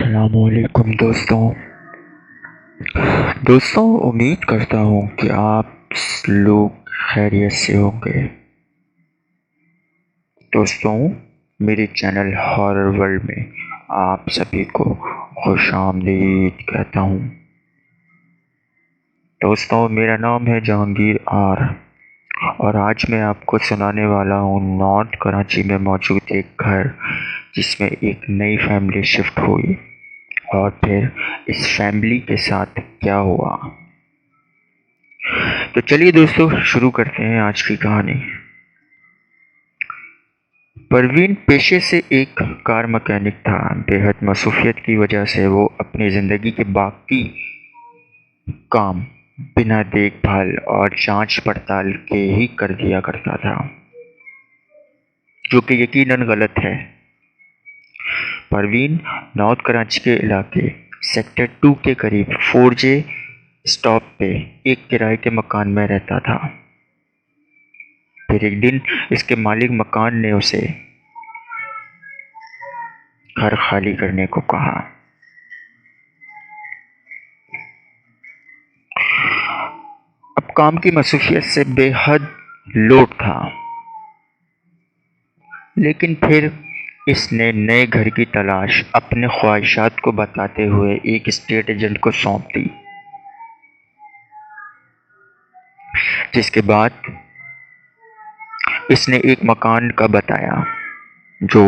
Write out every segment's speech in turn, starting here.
अस्सलामुअलैकुम दोस्तों उम्मीद करता हूँ कि आप लोग खैरियत से होंगे। दोस्तों मेरे चैनल हॉरर वर्ल्ड में आप सभी को खुशामदीद कहता हूँ। दोस्तों मेरा नाम है जहांगीर आर और आज मैं आपको सुनाने वाला हूँ नॉर्थ कराची में मौजूद एक घर जिसमें एक नई फैमिली शिफ्ट हुई और फिर इस फैमिली के साथ क्या हुआ। तो चलिए दोस्तों शुरू करते हैं आज की कहानी। परवीन पेशे से एक कार मैकेनिक था। बेहद मसरूफियत की वजह से वो अपनी ज़िंदगी के बाकी काम बिना देखभाल और जांच पड़ताल के ही कर दिया करता था, जो कि यकीनन गलत है। परवीन नॉर्थ कराची के इलाके सेक्टर 2 के करीब 4J स्टॉप पे एक किराए के मकान में रहता था। फिर एक दिन इसके मालिक मकान ने उसे घर खाली करने को कहा। अब काम की मसरूफियत से बेहद लोड था, लेकिन फिर इसने नए घर की तलाश अपने ख्वाहिशात को बताते हुए एक स्टेट एजेंट को सौंप दी, जिसके बाद इसने एक मकान का बताया जो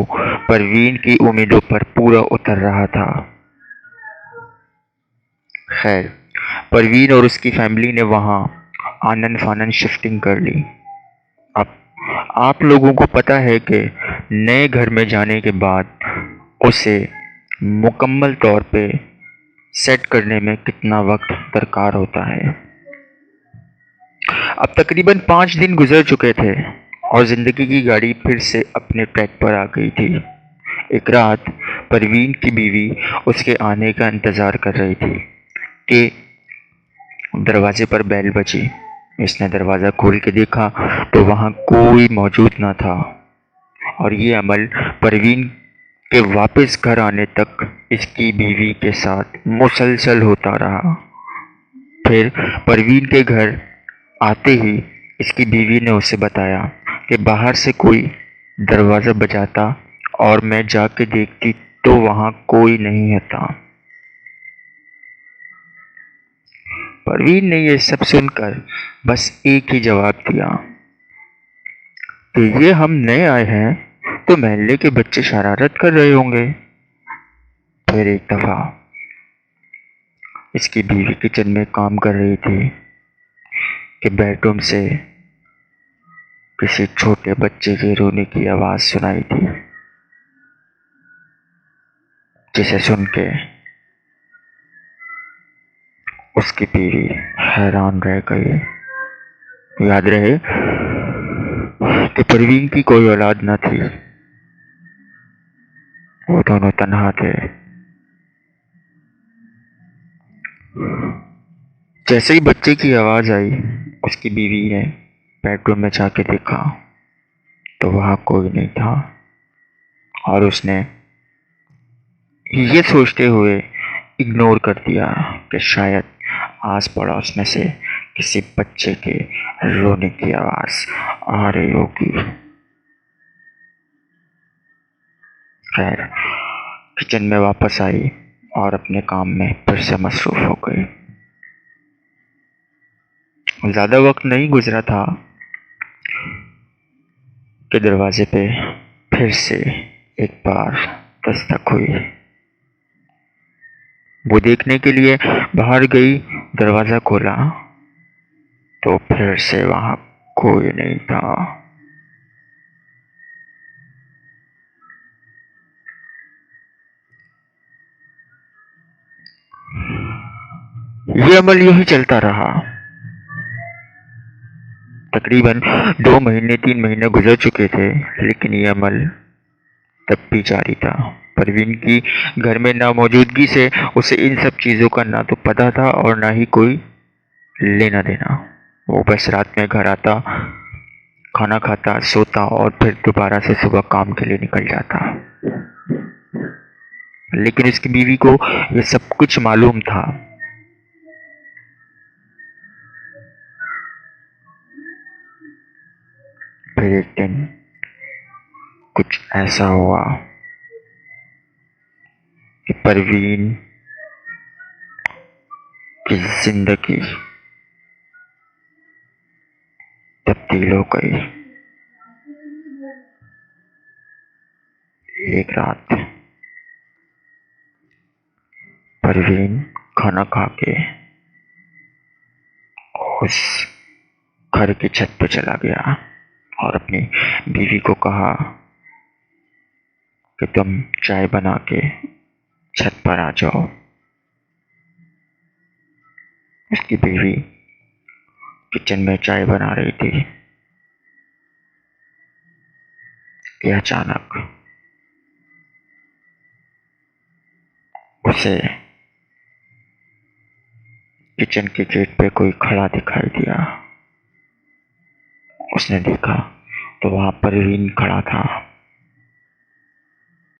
परवीन की उम्मीदों पर पूरा उतर रहा था। खैर, परवीन और उसकी फैमिली ने वहां आनन फानन शिफ्टिंग कर ली। अब आप लोगों को पता है कि नए घर में जाने के बाद उसे मुकम्मल तौर पे सेट करने में कितना वक्त दरकार होता है। अब तकरीबन 5 दिन गुजर चुके थे और ज़िंदगी की गाड़ी फिर से अपने ट्रैक पर आ गई थी। एक रात परवीन की बीवी उसके आने का इंतज़ार कर रही थी कि दरवाजे पर बेल बजी। इसने दरवाज़ा खोल के देखा तो वहाँ कोई मौजूद न था और ये अमल परवीन के वापस घर आने तक इसकी बीवी के साथ मुसलसल होता रहा। फिर परवीन के घर आते ही इसकी बीवी ने उसे बताया कि बाहर से कोई दरवाज़ा बजाता और मैं जाके देखती तो वहाँ कोई नहीं था। परवीन ने यह सब सुनकर बस एक ही जवाब दिया कि ये हम नए आए हैं तो मोहल्ले के बच्चे शरारत कर रहे होंगे। फिर एक दफ़ा इसकी बीवी किचन में काम कर रही थी कि बेडरूम से किसी छोटे बच्चे के रोने की आवाज़ सुनाई दी, जिसे सुन के उसकी बीवी हैरान रह गई। याद रहे कि परवीन की कोई औलाद न थी, वो दोनों तन्हा थे। जैसे ही बच्चे की आवाज़ आई, उसकी बीवी ने बेडरूम में जाके देखा तो वहाँ कोई नहीं था और उसने ये सोचते हुए इग्नोर कर दिया कि शायद आस पड़ोस में से किसी बच्चे के रोने की आवाज़ आ रही होगी। खैर, किचन में वापस आई और अपने काम में फिर से मसरूफ हो गई। ज़्यादा वक्त नहीं गुजरा था कि दरवाजे पे फिर से एक बार दस्तक हुई। वो देखने के लिए बाहर गई, दरवाज़ा खोला तो फिर से वहाँ कोई नहीं था। ये अमल यूं ही चलता रहा। तकरीबन 2 महीने 3 महीने गुजर चुके थे, लेकिन ये अमल तब भी जारी था। परवीन की घर में ना मौजूदगी से उसे इन सब चीज़ों का ना तो पता था और ना ही कोई लेना देना। वो बस रात में घर आता, खाना खाता, सोता और फिर दोबारा से सुबह काम के लिए निकल जाता। लेकिन उसकी बीवी को ये सब कुछ मालूम था। फिर एक दिन कुछ ऐसा हुआ कि परवीन की जिंदगी तब्दील हो गई। एक रात परवीन खाना खा के उस घर की छत पे चला गया और अपनी बीवी को कहा कि तुम चाय बना के छत पर आ जाओ। उसकी बीवी किचन में चाय बना रही थी कि अचानक उसे किचन के गेट पे कोई खड़ा दिखाई दिया। उसने देखा तो वहां परवीन खड़ा था।